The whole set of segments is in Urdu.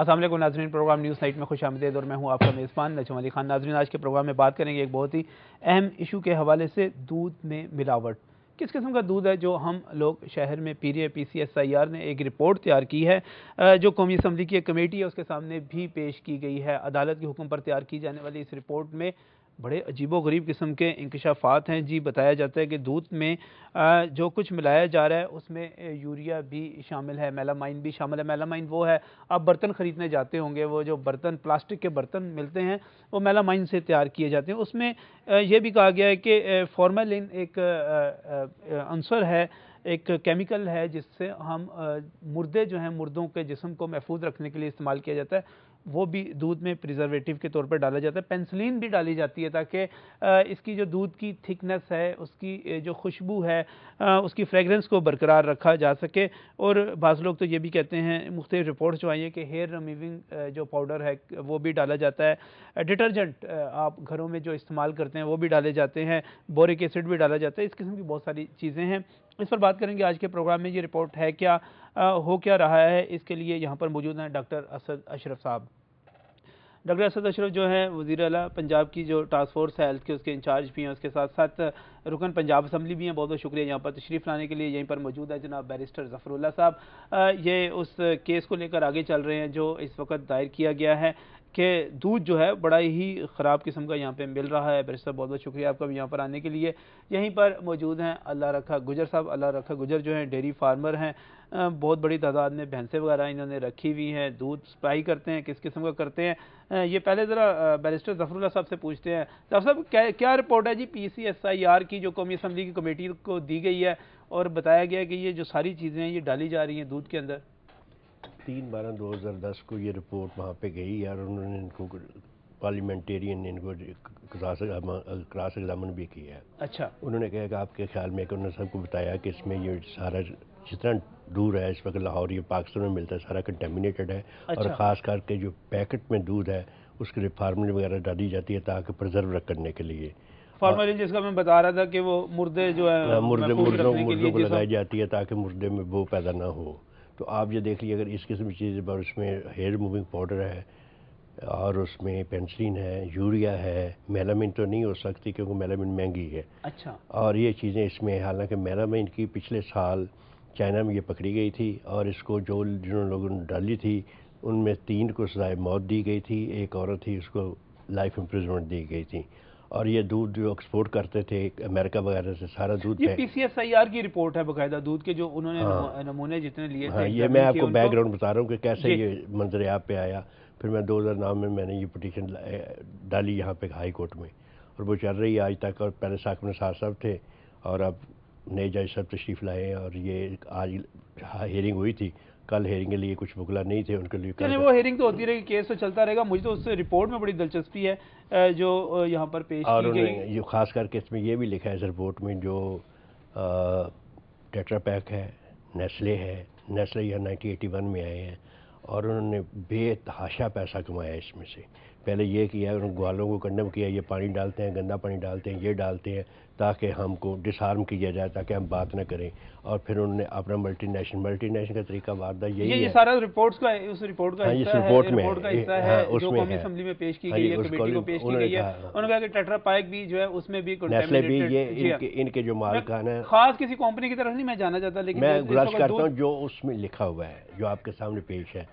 السلام علیکم ناظرین، پروگرام نیوز نائٹ میں خوش آمدید اور میں ہوں آپ کا میزبان نجم علی خان۔ ناظرین، آج کے پروگرام میں بات کریں گے ایک بہت ہی اہم ایشو کے حوالے سے، دودھ میں ملاوٹ۔ کس قسم کا دودھ ہے جو ہم لوگ شہر میں پی رہے ہیں؟ PCSIR نے ایک رپورٹ تیار کی ہے جو قومی اسمبلی کی ایک کمیٹی ہے اس کے سامنے بھی پیش کی گئی ہے۔ عدالت کے حکم پر تیار کی جانے والی اس رپورٹ میں بڑے عجیب و غریب قسم کے انکشافات ہیں جی۔ بتایا جاتا ہے کہ دودھ میں جو کچھ ملایا جا رہا ہے اس میں یوریا بھی شامل ہے، میلامائن بھی شامل ہے۔ میلامائن وہ ہے، آپ برتن خریدنے جاتے ہوں گے، وہ جو برتن پلاسٹک کے برتن ملتے ہیں وہ میلامائن سے تیار کیے جاتے ہیں۔ اس میں یہ بھی کہا گیا ہے کہ فارملن ایک عنصر ہے، ایک کیمیکل ہے جس سے ہم مردے جو ہیں، مردوں کے جسم کو محفوظ رکھنے کے لیے استعمال کیا جاتا ہے، وہ بھی دودھ میں پریزرویٹو کے طور پر ڈالا جاتا ہے۔ پینسلین بھی ڈالی جاتی ہے تاکہ اس کی جو دودھ کی تھکنس ہے، اس کی جو خوشبو ہے، اس کی فریگرنس کو برقرار رکھا جا سکے۔ اور بعض لوگ تو یہ بھی کہتے ہیں، مختلف رپورٹس جو آئی ہیں، کہ ہیئر ریموونگ جو پاؤڈر ہے وہ بھی ڈالا جاتا ہے۔ ڈٹرجنٹ آپ گھروں میں جو استعمال کرتے ہیں وہ بھی ڈالے جاتے ہیں، بورک ایسڈ بھی ڈالا جاتا ہے۔ اس قسم کی بہت ساری چیزیں ہیں، اس پر بات کریں گے آج کے پروگرام میں۔ یہ رپورٹ ہے کیا، ہو کیا رہا ہے، اس کے لیے یہاں پر موجود ہیں ڈاکٹر اسد اشرف صاحب۔ ڈاکٹر اسد اشرف جو ہیں وزیر اعلیٰ پنجاب کی جو ٹاسک فورس ہے ہیلتھ کے، اس کے انچارج بھی ہیں، اس کے ساتھ ساتھ رکن پنجاب اسمبلی بھی ہیں۔ بہت بہت شکریہ یہاں پر تشریف لانے کے لیے۔ یہیں پر موجود ہے جناب بیرسٹر ظفر اللہ صاحب، یہ اس کیس کو لے کر آگے چل رہے ہیں جو اس وقت دائر کیا گیا ہے کہ دودھ جو ہے بڑا ہی خراب قسم کا یہاں پہ مل رہا ہے۔ بیرسٹر بہت بہت شکریہ آپ کا بھی یہاں پر آنے کے لیے۔ یہیں پر موجود ہیں اللہ رکھا گجر صاحب۔ اللہ رکھا گجر جو ہیں ڈیری فارمر ہیں، بہت بڑی تعداد میں بھینسیں وغیرہ انہوں نے رکھی ہوئی ہیں، دودھ سپلائی کرتے ہیں، کس قسم کا کرتے ہیں یہ پہلے ذرا بیرسٹر ظفر اللہ صاحب سے پوچھتے ہیں۔ ظفر صاحب، کیا رپورٹ ہے جی PCSIR کی جو قومی اسمبلی کی کمیٹی کو دی گئی ہے، اور بتایا گیا ہے کہ یہ جو ساری چیزیں ہیں یہ ڈالی جا رہی ہیں دودھ کے اندر؟ 3/12/2010 کو یہ رپورٹ وہاں پہ گئی اور انہوں نے ان کو پارلیمنٹیرین نے ان کو کراس ایگزامن بھی کیا ہے۔ اچھا، انہوں نے کہا کہ آپ کے خیال میں، کہ انہوں نے سب کو بتایا کہ اس میں یہ سارا جتنا دودھ ہے اس وقت لاہور یا پاکستان میں ملتا ہے سارا کنٹامینیٹڈ ہے، اور خاص کر کے جو پیکٹ میں دودھ ہے اس کے لیے فارمولین وغیرہ ڈالی جاتی ہے تاکہ پرزرو کرنے کے لیے۔ فارملن جس کا میں بتا رہا تھا کہ وہ مردے جو ہے مردوں کو لگائی جاتی ہے تاکہ مردے میں وہ پیدا نہ ہو۔ تو آپ یہ دیکھ لیے اگر اس قسم کی چیزیں پر، اس میں ہیئر ریموونگ پاؤڈر ہے اور اس میں پینسلین ہے، یوریا ہے، میلامائن تو نہیں ہو سکتی کیونکہ میلامائن مہنگی ہے۔ اچھا، اور یہ چیزیں اس میں، حالانکہ میلامائن کی پچھلے سال چائنا میں یہ پکڑی گئی تھی اور اس کو جنہوں لوگوں نے ڈالی تھی ان میں 3 کو سزائے موت دی گئی تھی، ایک عورت تھی اس کو لائف امپریزنمنٹ دی گئی تھی۔ اور یہ دودھ جو ایکسپورٹ کرتے تھے امریکہ وغیرہ سے سارا دودھ، یہ PCSIR کی رپورٹ ہے باقاعدہ دودھ کے جو انہوں نے نمونے جتنے لیے تھے۔ یہ میں آپ کو بیک گراؤنڈ بتا رہا ہوں کہ کیسے یہ منظر عام پہ آیا۔ پھر میں 2009 میں نے یہ پٹیشن ڈالی یہاں پہ ہائی کورٹ میں، اور وہ چل رہی ہے آج تک۔ اور پہلے ساکن نثار صاحب تھے اور اب نئے جج صاحب تشریف لائے ہیں، اور یہ آج ہیئرنگ ہوئی تھی، کل ہیئرنگ کے لیے کچھ وکلا نہیں تھے ان کے لیے۔ چلیں وہ ہیئرنگ تو ہوتی رہے گی، کیس تو چلتا رہے گا۔ مجھے تو اس رپورٹ میں بڑی دلچسپی ہے جو یہاں پر پیش کی گئی، یہ خاص کر کے اس میں یہ بھی لکھا ہے اس رپورٹ میں، جو ٹیٹرا پیک ہے، نیسلے ہے، نیسلے یہ 1981 میں آئے ہیں، اور انہوں نے بے تحاشا پیسہ کمایا اس میں سے۔ پہلے یہ کیا، انہوں نے گوالوں کو کنڈم کیا، یہ پانی ڈالتے ہیں، گندا پانی ڈالتے ہیں، یہ ڈالتے ہیں تاکہ ہم کو ڈس آرم کیا جائے، تاکہ ہم بات نہ کریں۔ اور پھر انہوں نے اپنا ملٹی نیشنل کا طریقہ واردہ یہی ہے۔ یہ سارا رپورٹس کا، اس رپورٹ کا حصہ ہے جو قومی اسمبلی میں پیش کی گئی ہے، کمیٹی کو پیش کی گئی ہے۔ انہوں نے کہا کہ ٹیٹرا پیک بھی جو ہے اس میں بھی کنٹامینیٹڈ، یہ ان کے جو مالکان ہیں، خاص کسی کمپنی کی طرف نہیں میں جانا چاہتا، لیکن میں گزارش کرتا ہوں جو اس میں لکھا ہوا ہے جو آپ کے سامنے پیش ہے،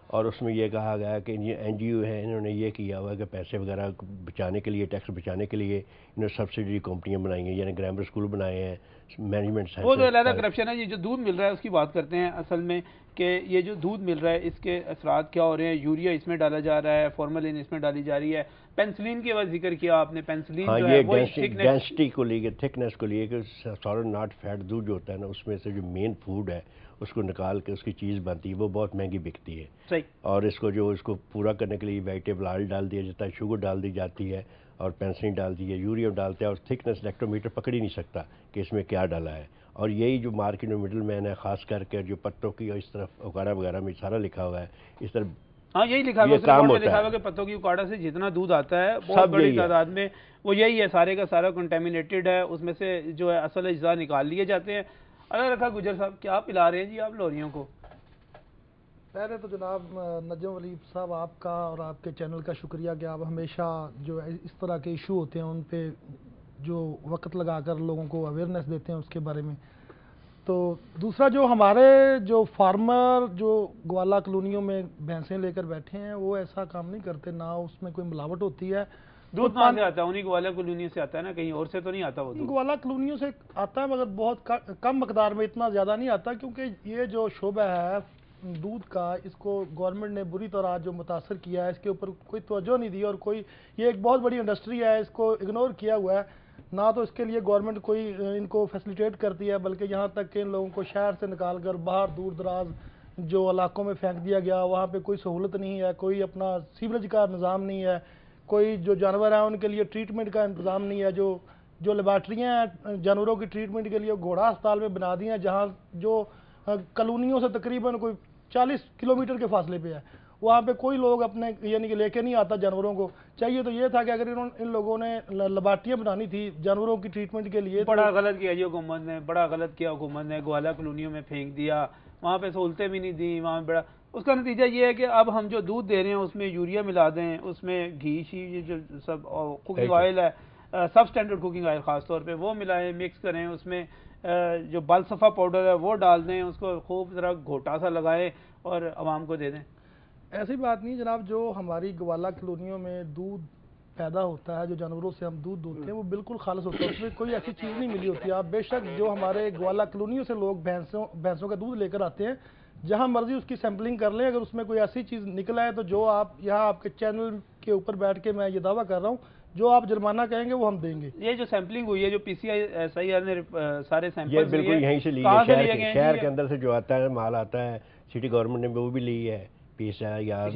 اور اس میں یہ کہا گیا کہ یہ NGO ہے، انہوں نے یہ کیا ہوا کہ پیسے وغیرہ بچانے کے لیے، ٹیکس بچانے کے لیے انہوں نے سبسڈی کمپنیاں بنائی ہیں، یعنی گرامر اسکول بنائے ہیں، مینجمنٹ۔ وہ تو علیحدہ کرپشن ہے۔ یہ جو دودھ مل رہا ہے اس کی بات کرتے ہیں اصل میں، کہ یہ جو دودھ مل رہا ہے اس کے اثرات کیا ہو رہے ہیں۔ یوریا اس میں ڈالا جا رہا ہے، فارملین اس میں ڈالی جا رہی ہے، پینسلین کی وجہ ذکر کیا آپ نے، پینسلین جو ہے وہ ڈینسٹی کو لے کے، تھکنس کو لے کے، سالن ناٹ فیٹ دودھ جو ہوتا ہے نا، اس میں سے جو مین فوڈ ہے اس کو نکال کے اس کی چیز بنتی ہے، وہ بہت مہنگی بکتی ہے۔ صحیح۔ اور اس کو پورا کرنے کے لیے ویجیٹیبل آئل ڈال دیا جاتا ہے، شوگر ڈال دی جاتی ہے، اور پینسلین ڈال دی ہے، یوریا ڈالتے ہیں، اور تھکنس الیکٹرومیٹر پکڑ ہی نہیں سکتا کہ اس میں کیا ڈالا ہے۔ اور یہی جو مارکیٹ میں مڈل مین ہے، خاص کر کے جو پتوں کی اور اس طرف اوکاڑا وغیرہ میں سارا لکھا ہوا ہے اس طرح۔ ہاں یہی لکھا ہوا ہے کہ پتوں کی اوکاڑا سے جتنا دودھ آتا ہے بہت بڑی تعداد میں وہ یہی ہے، سارے کا سارا کنٹامینیٹڈ ہے، اس میں سے جو ہے اصل اجزاء نکال لیے جاتے ہیں۔ اللہ رکھا گجر صاحب، کیا پلا رہے ہیں جی آپ لوریوں کو؟ پہلے تو جناب نجم ولی صاحب آپ کا اور آپ کے چینل کا شکریہ کہ آپ ہمیشہ جو اس طرح کے ایشو ہوتے ہیں ان پہ جو وقت لگا کر لوگوں کو اویئرنیس دیتے ہیں اس کے بارے میں. تو دوسرا جو ہمارے جو فارمر جو گوالا کالونیوں میں بھینسیں لے کر بیٹھے ہیں وہ ایسا کام نہیں کرتے, نہ اس میں کوئی ملاوٹ ہوتی ہے. دودھ کہاں سے آتا ہے؟ انہیں گوالا کالونی سے آتا ہے نا, کہیں اور سے تو نہیں آتا وہ دودھ؟ گوالا کالونیوں سے آتا ہے مگر بہت کم مقدار میں, اتنا زیادہ نہیں آتا, کیونکہ یہ جو شعبہ ہے دودھ کا اس کو گورنمنٹ نے بری طرح جو متاثر کیا ہے, اس کے اوپر کوئی توجہ نہیں دی, اور کوئی یہ ایک بہت بڑی انڈسٹری ہے, اس کو اگنور کیا ہوا ہے. نہ تو اس کے لیے گورنمنٹ کوئی ان کو فیسلیٹیٹ کرتی ہے, بلکہ یہاں تک کہ ان لوگوں کو شہر سے نکال کر باہر دور دراز جو علاقوں میں پھینک دیا گیا, وہاں پہ کوئی سہولت نہیں ہے, کوئی اپنا سیوریج کا نظام نہیں ہے, کوئی جو جانور ہیں ان کے لیے ٹریٹمنٹ کا انتظام نہیں ہے. جو لیبارٹریاں ہیں جانوروں کی ٹریٹمنٹ کے لیے گھوڑا اسپتال میں بنا دی ہیں, جہاں جو کالونیوں سے تقریباً کوئی 40 کلومیٹر کے فاصلے پہ ہے, وہاں پہ کوئی لوگ اپنے یعنی کہ لے کے نہیں آتا جانوروں کو. چاہیے تو یہ تھا کہ اگر ان لوگوں نے لیبارٹریاں بنانی تھی جانوروں کی ٹریٹمنٹ کے لیے. بڑا غلط کیا جی حکومت نے, بڑا غلط کیا حکومت نے, گوالا کالونیوں میں پھینک دیا, وہاں پہ سہولتیں بھی نہیں دیں, وہاں بڑا اس کا نتیجہ یہ ہے کہ اب ہم جو دودھ دے رہے ہیں اس میں یوریا ملا دیں, اس میں گھی شی جو سب کوکنگ آئل ہے, سب سٹینڈرڈ کوکنگ آئل خاص طور پہ وہ ملائیں, مکس کریں, اس میں جو بالصفا پاؤڈر ہے وہ ڈال دیں, اس کو خوب ذرا گھوٹا سا لگائیں اور عوام کو دے دیں. ایسی بات نہیں جناب, جو ہماری گوالا کالونیوں میں دودھ پیدا ہوتا ہے, جو جانوروں سے ہم دودھ دودھتے ہیں وہ بالکل خالص ہوتا ہے, اس میں کوئی ایسی چیز نہیں ملی ہوتی ہے. آپ بے شک جو ہمارے گوالا کالونیوں سے لوگ بھینسوں کا دودھ لے کر آتے ہیں, جہاں مرضی اس کی سیمپلنگ کر لیں, اگر اس میں کوئی ایسی چیز نکلا ہے تو جو آپ یہاں آپ کے چینل کے اوپر بیٹھ کے میں یہ دعویٰ کر رہا ہوں, جو آپ جرمانہ کہیں گے وہ ہم دیں گے. یہ جو سیمپلنگ ہوئی ہے, جو پی سی آئی ایس آئی آر نے سارے سیمپل, یہ بالکل یہیں سے لی ہے, شہر کے اندر سے جو آتا ہے مال آتا ہے, سٹی گورنمنٹ نے وہ بھی لی ہے. پیسا یا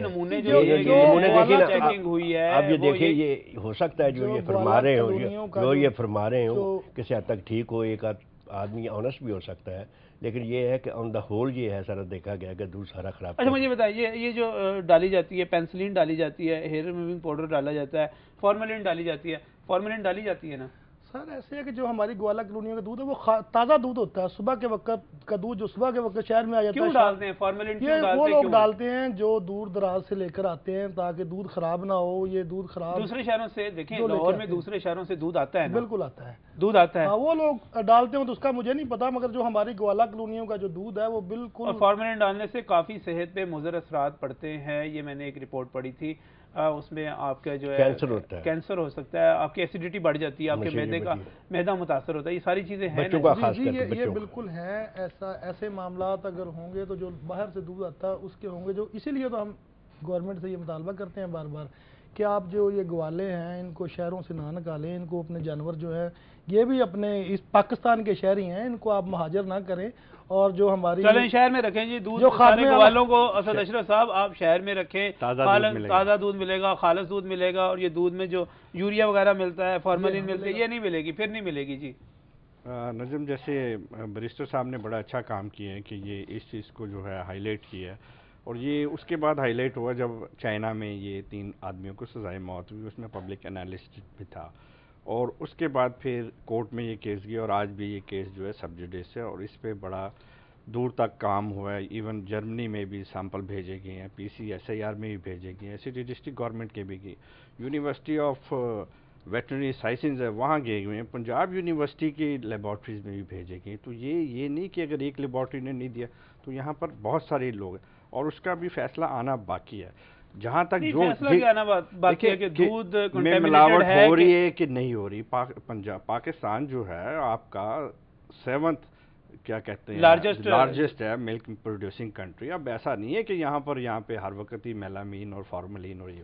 نمونے چیکنگ ہوئی ہے. اب یہ دیکھیں, یہ ہو سکتا ہے جو یہ فرما رہے ہوں, جو یہ فرما رہے ہوں کسی حد تک ٹھیک ہو, ایک آدمی آنےسٹ بھی ہو سکتا ہے, لیکن یہ ہے کہ آن دا ہول یہ ہے سارا دیکھا گیا کہ دودھ سارا خراب. اچھا مجھے بتائیے, یہ جو ڈالی جاتی ہے, پینسلین ڈالی جاتی ہے, ہیئر ریموونگ پاؤڈر ڈالا جاتا ہے, فارملین ڈالی جاتی ہے, فارملین ڈالی جاتی ہے نا سر؟ ایسے ہے کہ جو ہماری گوالا کالونیوں کا دودھ ہے وہ تازہ دودھ ہوتا ہے. صبح کے وقت کا دودھ جو صبح کے وقت شہر میں آ جاتا ہے, کیوں ڈالتے ہیں فارملین؟ یہ وہ لوگ ڈالتے ہیں جو دور دراز سے لے کر آتے ہیں تاکہ دودھ خراب نہ ہو. یہ دودھ خراب دوسرے شہروں سے دیکھیں, لاہور میں دوسرے شہروں سے دودھ آتا ہے, بالکل آتا ہے, دودھ آتا ہے, وہ لوگ ڈالتے ہیں, تو اس کا مجھے نہیں پتا, مگر جو ہماری گوالا کالونیوں کا جو دودھ ہے وہ بالکل. اور فارملین ڈالنے سے کافی صحت پہ مضر اثرات پڑتے ہیں, یہ میں نے ایک رپورٹ پڑھی تھی, اس میں آپ کا جو ہے کینسر ہو سکتا ہے, آپ کی ایسیڈیٹی بڑھ جاتی ہے, آپ کے معدے کا معدہ متاثر ہوتا ہے, یہ ساری چیزیں ہیں. یہ بالکل ہیں, ایسے معاملات اگر ہوں گے تو جو باہر سے دودھ آتا ہے اس کے ہوں گے. جو اسی لیے تو ہم گورنمنٹ سے یہ مطالبہ کرتے ہیں بار بار کہ آپ جو یہ گوالے ہیں ان کو شہروں سے نہ نکالیں, ان کو اپنے جانور جو ہے یہ بھی اپنے اس پاکستان کے شہری ہیں, ان کو آپ مہاجر نہ کریں, اور جو ہماری چلیں شہر میں رکھیں جی دودھ. سارے گوالوں کو اسد اشرف صاحب آپ شہر میں رکھیں, تازہ دودھ ملے گا, خالص دودھ ملے گا, اور یہ دودھ میں جو یوریا وغیرہ ملتا ہے, فارملین ملتی ہے, یہ نہیں ملے گی, پھر نہیں ملے گی. جی نظم, جیسے بریسٹر صاحب نے بڑا اچھا کام کیا ہے کہ یہ اس چیز کو جو ہے ہائی لائٹ کیا ہے, اور یہ اس کے بعد ہائی لائٹ ہوا جب چائنا میں یہ 3 آدمیوں کو سزائے موت ہوئی, اس میں پبلک انالسٹ بھی تھا, اور اس کے بعد پھر کورٹ میں یہ کیس گیا, اور آج بھی یہ کیس جو ہے سب جوڈیس ہے, اور اس پہ بڑا دور تک کام ہوا ہے. ایون جرمنی میں بھی سیمپل بھیجے گئے ہیں, پی سی ایس آئی آر میں بھی بھیجے گئے ہیں, سٹی ڈسٹرکٹ گورنمنٹ کے بھی گئے, یونیورسٹی آف ویٹرنری سائنسز ہے وہاں گئے ہوئے ہیں, پنجاب یونیورسٹی کی لیبارٹریز میں بھی بھیجے گئے. تو یہ نہیں کہ اگر ایک لیبارٹری نے نہیں دیا تو یہاں پر بہت سارے لوگ ہیں, اور اس کا بھی فیصلہ آنا باقی ہے. جہاں تک جو دودھ میں ملاوٹ ہو رہی ہے کہ نہیں ہو رہی, پاکستان جو ہے آپ کا 7th کیا کہتے ہیں لارجسٹ ہے ملک پروڈیوسنگ کنٹری. اب ایسا نہیں ہے کہ یہاں پہ ہر وقت ہی میلامین اور فارملین, اور یہ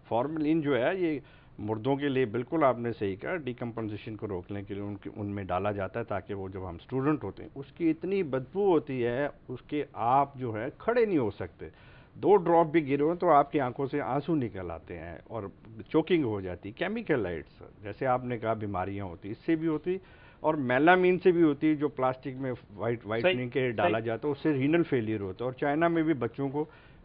فارملین جو ہے یہ مردوں کے لیے بالکل آپ نے صحیح کہا, ڈیکمپوزیشن کو روکنے کے لیے ان میں ڈالا جاتا ہے, تاکہ وہ جب ہم اسٹوڈنٹ ہوتے ہیں اس کی اتنی بدبو ہوتی ہے اس کے آپ جو ہے کھڑے نہیں ہو سکتے, 2 ڈراپ بھی گرے ہوں تو آپ کی آنکھوں سے آنسو نکل آتے ہیں, اور چوکنگ ہو جاتی. کیمیکل لائٹس جیسے آپ نے کہا بیماریاں ہوتی, اس سے بھی ہوتی, اور میلامین سے بھی ہوتی, جو پلاسٹک میں وائٹننگ کے ڈالا جاتا ہے, اس سے رینل فیلئر ہوتا ہے. اور چائنا میں بھی بچوں کو